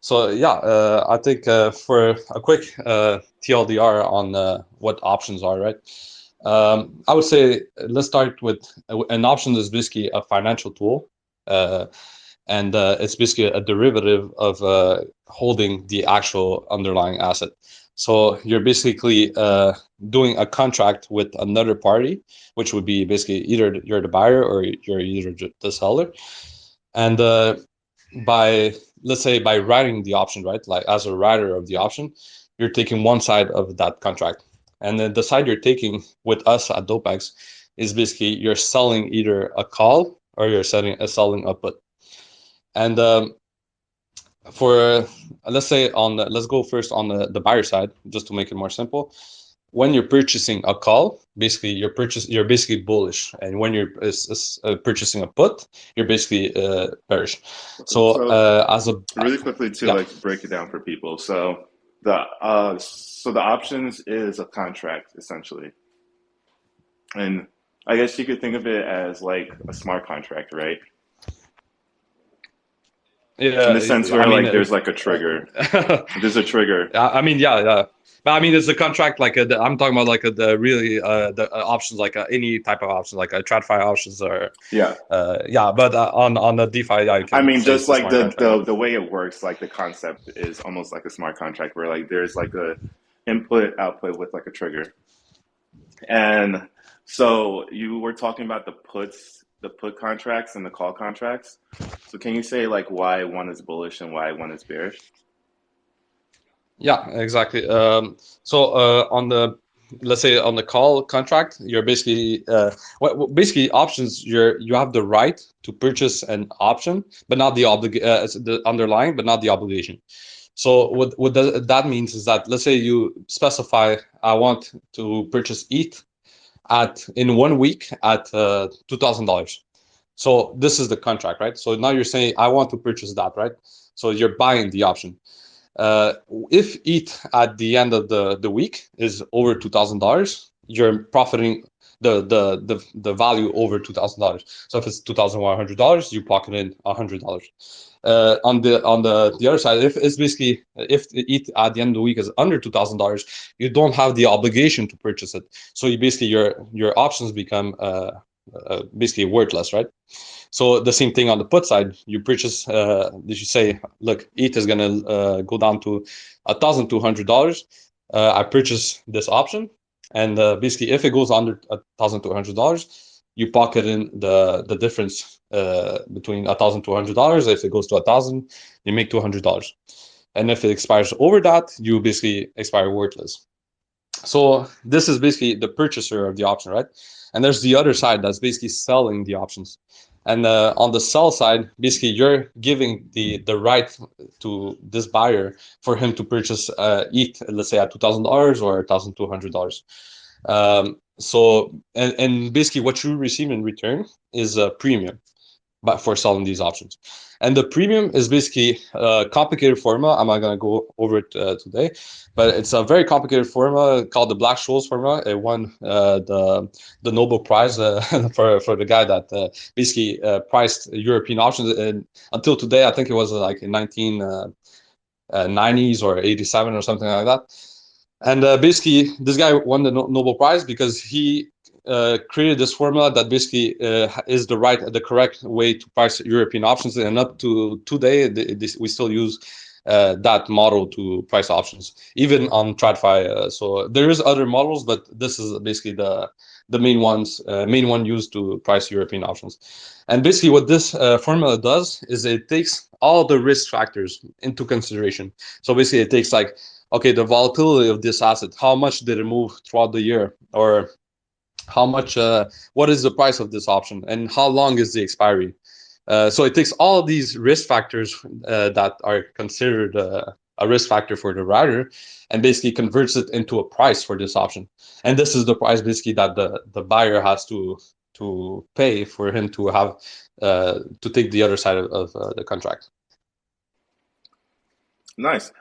So yeah, I think for a quick TLDR on what options are, right? I would say let's start with an option is basically a financial tool, uh, and it's basically a derivative of holding the actual underlying asset. So you're basically doing a contract with another party, which would be basically either you're the buyer or you're either the seller, and by let's say by writing the option, right? Like as a writer of the option, you're taking one side of that contract, and then the side you're taking with us at Dopex is basically you're selling either a call or you're selling a put. And for let's say let's go first on the buyer side, just to make it more simple. When you're purchasing a call, basically you're basically bullish, and when you're purchasing a put, you're basically bearish. Okay. So So as a really quickly to yeah, like break it down for people. So the options is a contract essentially, and I guess you could think of it as like a smart contract, right? In the yeah, sense I where mean, like there's like a trigger. There's a trigger. I mean, yeah, yeah. But I mean, it's a contract like I'm talking about like the really the options like any type of options like TradFi options or Yeah. yeah. But on the DeFi, yeah, you I can mean, say just it's a like smart the, contract. the the way it works, like the concept is almost like a smart contract where like there's like a input output with like a trigger. And so you were talking about the put contracts and the call contracts. So can you say like why one is bullish and why one is bearish? Yeah, exactly. So on the let's say on the call contract, you're basically basically options. You have the right to purchase an option, but not the underlying, but not the obligation. So that means is that let's say you specify I want to purchase ETH at in 1 week at $2,000. So this is the contract, right? So now you're saying I want to purchase that, right? So you're buying the option. Uh, if ETH at the end of the week is over $2,000, you're profiting the value over $2,000. So if it's $2,100, you pocket in $100. On the other side, if it's basically if the ETH at the end of the week is under $2,000, you don't have the obligation to purchase it. So you basically your options become basically worthless, right? So the same thing on the put side, you purchase, did you say, look, ETH is going to go down to $1,200. I purchase this option. And basically, if it goes under $1,200, you pocket in the difference between $1,200. If it goes to 1,000, you make $200. And if it expires over that, you basically expire worthless. So this is basically the purchaser of the option, right? And there's the other side that's basically selling the options. And on the sell side, basically you're giving the right to this buyer for him to purchase ETH, let's say at $2,000 or $1,200. And basically what you receive in return is a premium but for selling these options. And the premium is basically a complicated formula. I'm not going to go over it today, but it's a very complicated formula called the Black-Scholes formula. It won the Nobel Prize for the guy that basically priced European options. And until today, I think it was like in 1990s or 87 or something like that. And basically, this guy won the Nobel Prize because he created this formula that basically is the correct way to price European options. And up to today, we still use that model to price options, even on TradFi. So there is other models, but this is basically the main one used to price European options. And basically, what this formula does is it takes all the risk factors into consideration. So basically, it takes like okay, the volatility of this asset, how much did it move throughout the year, or how much, what is the price of this option, and how long is the expiry? So it takes all of these risk factors that are considered a risk factor for the writer, and basically converts it into a price for this option. And this is the price basically that the buyer has to pay for him to have to take the other side of the contract. Nice.